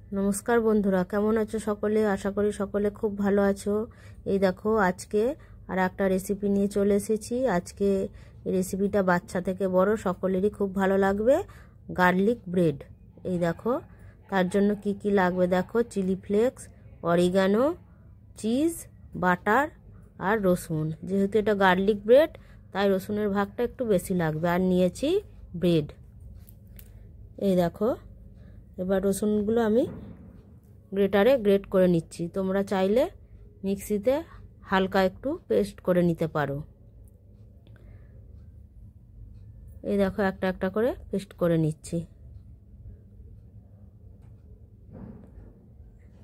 नमस्कार बंधुरा केमन आछो सकले आशा करी सकले खूब भालो आछो। এই দেখো আজকে আর একটা রেসিপি নিয়ে চলে এসেছি। আজকে এই রেসিপিটা বাচ্চা থেকে বড় সকলেরই খুব ভালো লাগবে। Garlic bread. এই দেখো তার জন্য কি কি লাগবে দেখো, chilli flakes, oregano, cheese, butter আর রসুন। যেহেতু এটা গার্লিক ব্রেড তাই রসুনের ভাগটা একটু বেশি লাগবে। আর নিয়েছি ব্রেড। এই দেখো এবার রসুনগুলো আমি গ্রেটারে গ্রেট করে নিচ্ছি। তোমরা চাইলে মিক্সিতে হালকা একটু পেস্ট করে নিতে পারো। এই দেখো একটা একটা করে পেস্ট করে নিচ্ছি।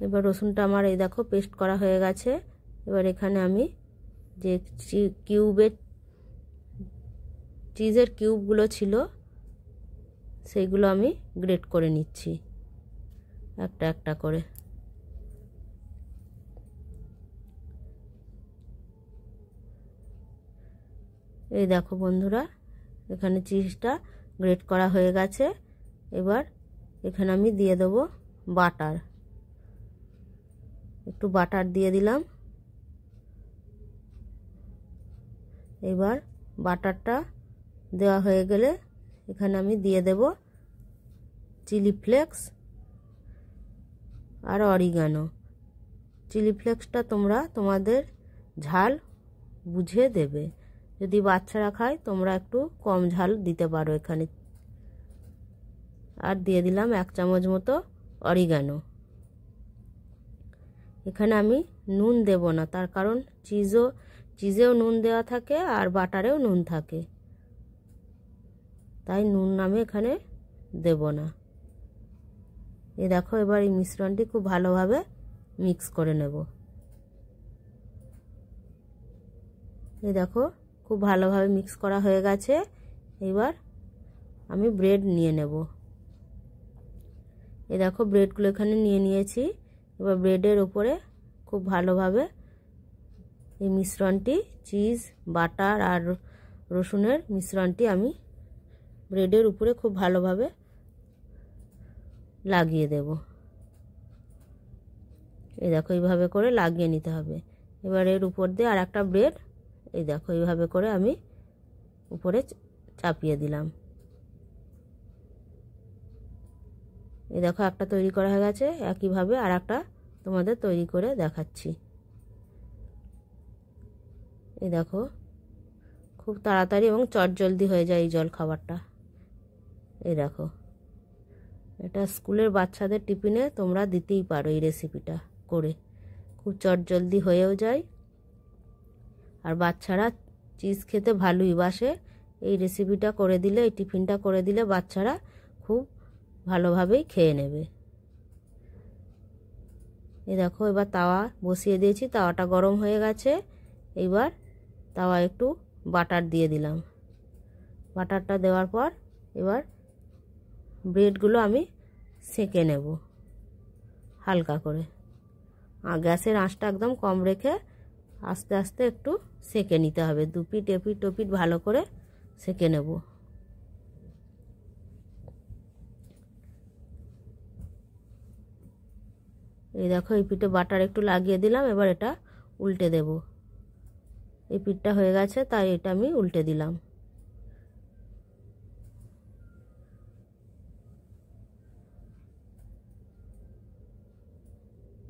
এবার রসুনটা আমার এই দেখো পেস্ট করা হয়ে গেছে। এবার এখানে আমি যে চিজের কিউবগুলো ছিল সেইগুলো আমি গ্রেট করে নিচ্ছি একটা একটা করে। এই দেখো বন্ধুরা এখানে চিজটা গ্রেট করা হয়ে গেছে। এবার এখানে আমি দিয়ে দেব বাটার। একটু বাটার দিয়ে দিলাম। এবার বাটারটা দেওয়া হয়ে গেলে এখানে আমি দিয়ে দেব চিলি ফ্লেক্স আর অরিগানো। চিলি ফ্লেক্সটা তোমরা তোমাদের ঝাল বুঝে দেবে। যদি বাচ্চারা খায় তোমরা একটু কম ঝাল দিতে পারো এখানে। আর দিয়ে দিলাম 1 চামচ মতো অরিগানো। এখানে আমি নুন দেব না, তার কারণ চিজেও নুন দেওয়া থাকে আর বাটারেও নুন থাকে, তাই নুন আমি এখানে দেব না। এই দেখো এবার এই মিশ্রণটি খুব ভালোভাবে মিক্স করে নেব। এই দেখো খুব ভালোভাবে মিক্স করা হয়ে গেছে। এবার আমি ব্রেড নিয়ে নেব। এই দেখো ব্রেডগুলো এখানে নিয়ে নিয়েছি। এবার ব্রেডের উপরে খুব ভালোভাবে এই মিশ্রণটি, চিজ, বাটার আর রসুনের মিশ্রণটি আমি ব্রেডের উপরে খুব ভালোভাবে লাগিয়ে দেব। এই দেখো এইভাবে করে লাগিয়ে নিতে হবে। এবার এর উপর দিয়ে আর একটা ব্রেড এই দেখো এইভাবে করে আমি উপরে চাপিয়ে দিলাম। এই দেখো একটা তৈরি করা হয়ে গেছে। একইভাবে আর একটা তোমাদের তৈরি করে দেখাচ্ছি। এই দেখো খুব তাড়াতাড়ি এবং চটজলদি হয়ে যায় এই জল খাবারটা। এই দেখো এটা স্কুলের বাচ্চাদের টিফিনে তোমরা দিতেই পারো। এই রেসিপিটা করে খুব চটজলদি হয়েও যায় আর বাচ্চারা চিজ খেতে ভালোই বাসে। এই রেসিপিটা করে দিলে, এই টিফিনটা করে দিলে বাচ্চারা খুব ভালোভাবেই খেয়ে নেবে। এই দেখো এবার তাওয়া বসিয়ে দিয়েছি, তাওয়াটা গরম হয়ে গেছে। এইবার তাওয়া একটু বাটার দিয়ে দিলাম। বাটারটা দেওয়ার পর এবার ব্রেডগুলো আমি সেঁকে নেব হালকা করে। আর গ্যাসের আঁচটা একদম কম রেখে আস্তে আস্তে একটু সেঁকে নিতে হবে। দুপিট এপিট ওপিট ভালো করে সেঁকে নেব। এই দেখো এই পিঠে বাটার একটু লাগিয়ে দিলাম। এবার এটা উল্টে দেব। এই পিঠটা হয়ে গেছে তাই এটা আমি উল্টে দিলাম।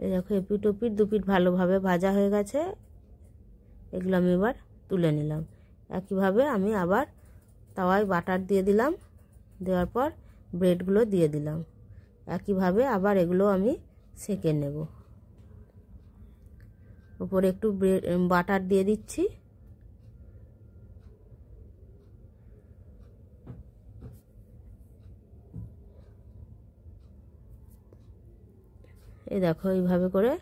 এই দেখো এপিট ওপিট দুপিট ভালোভাবে ভাজা হয়ে গেছে। এগুলো আমি এবার তুলে নিলাম। একইভাবে আমি আবার তাওয়ায় বাটার দিয়ে দিলাম। দেওয়ার পর ব্রেডগুলো দিয়ে দিলাম। একইভাবে আবার এগুলো আমি সেঁকে নেব। উপরে একটু বাটার দিয়ে দিচ্ছি। এই দেখো এইভাবে করে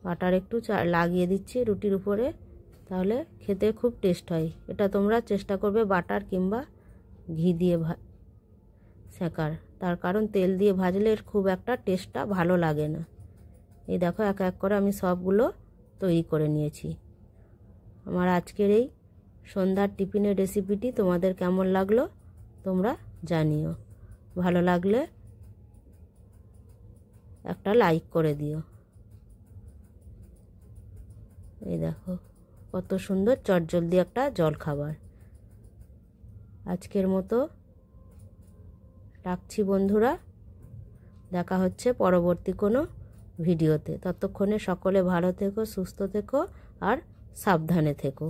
বাটার একটু লাগিয়ে দিচ্ছি রুটির উপরে, তাহলে খেতে খুব টেস্ট হয়। এটা তোমরা চেষ্টা করবে বাটার কিংবা ঘি দিয়ে সেঁকার, তার কারণ তেল দিয়ে ভাজলে এর খুব একটা টেস্টটা ভালো লাগে না। এই দেখো এক এক করে আমি সবগুলো তৈরি করে নিয়েছি। আমার আজকের এই সন্ধ্যার টিফিনের রেসিপিটি তোমাদের কেমন লাগলো তোমরা জানিও। ভালো লাগলে একটা লাইক করে দিও। এই দেখো কত সুন্দর চটজলদি একটা জলখাবার। আজকের মতো রাখছি বন্ধুরা, দেখা হচ্ছে পরবর্তী কোনো ভিডিওতে। ততক্ষণে সকলে ভালো থেকো, সুস্থ থেকো আর সাবধানে থেকো।